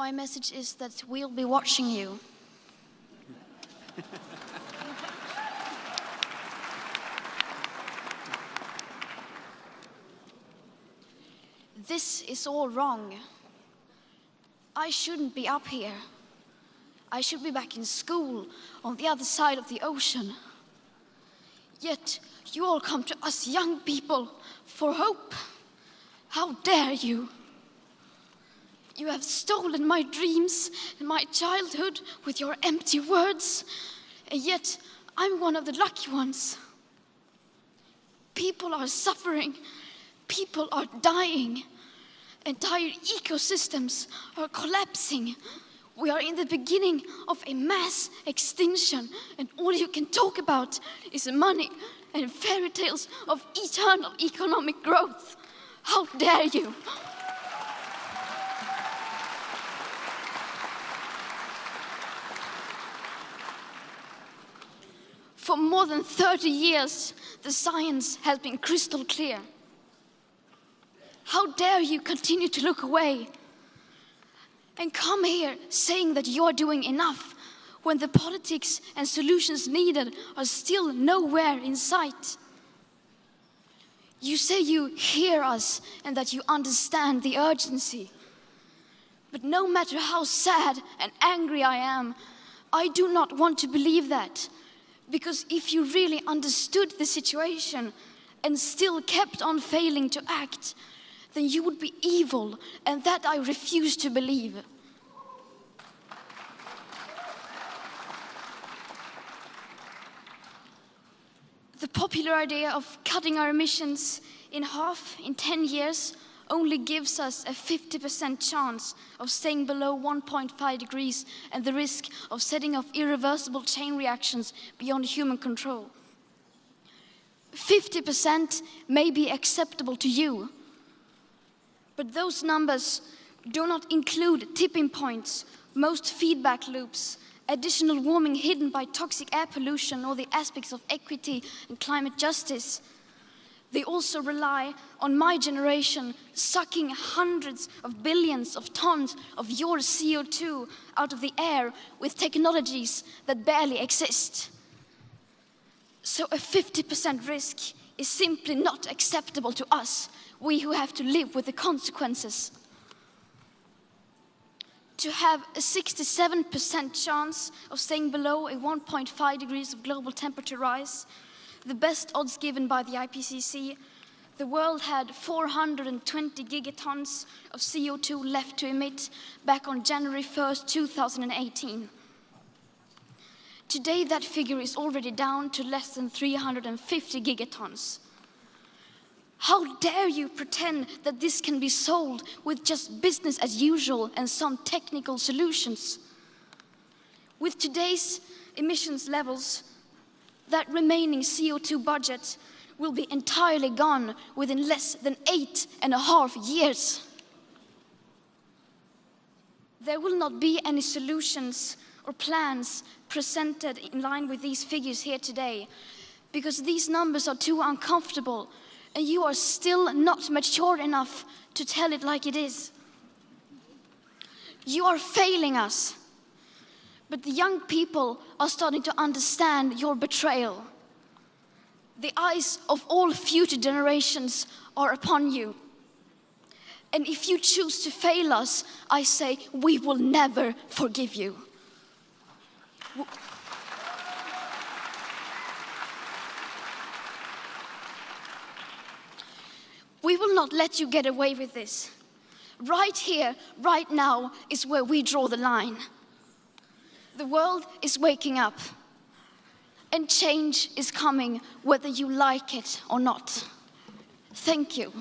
My message is that we'll be watching you. This is all wrong. I shouldn't be up here. I should be back in school on the other side of the ocean. Yet you all come to us young people for hope. How dare you? You have stolen my dreams and my childhood with your empty words, and yet I'm one of the lucky ones. People are suffering, people are dying, entire ecosystems are collapsing. We are in the beginning of a mass extinction, and all you can talk about is money and fairy tales of eternal economic growth. How dare you? For more than 30 years, the science has been crystal clear. How dare you continue to look away and come here saying that you're doing enough when the politics and solutions needed are still nowhere in sight? You say you hear us and that you understand the urgency. But no matter how sad and angry I am, I do not want to believe that. Because if you really understood the situation and still kept on failing to act, then you would be evil, and that I refuse to believe. The popular idea of cutting our emissions in half in 10 years only gives us a 50% chance of staying below 1.5 degrees and the risk of setting off irreversible chain reactions beyond human control. 50% may be acceptable to you, but those numbers do not include tipping points, most feedback loops, additional warming hidden by toxic air pollution, or the aspects of equity and climate justice. They also rely on my generation sucking hundreds of billions of tons of your CO2 out of the air with technologies that barely exist. So a 50% risk is simply not acceptable to us, we who have to live with the consequences. To have a 67% chance of staying below a 1.5 degrees of global temperature rise, the best odds given by the IPCC, the world had 420 gigatons of CO2 left to emit back on January 1st, 2018. Today, that figure is already down to less than 350 gigatons. How dare you pretend that this can be solved with just business as usual and some technical solutions? With today's emissions levels, that remaining CO2 budget will be entirely gone within less than 8.5 years. There will not be any solutions or plans presented in line with these figures here today, because these numbers are too uncomfortable and you are still not mature enough to tell it like it is. You are failing us. But the young people are starting to understand your betrayal. The eyes of all future generations are upon you. And if you choose to fail us, I say we will never forgive you. We will not let you get away with this. Right here, right now, is where we draw the line. The world is waking up, and change is coming whether you like it or not. Thank you.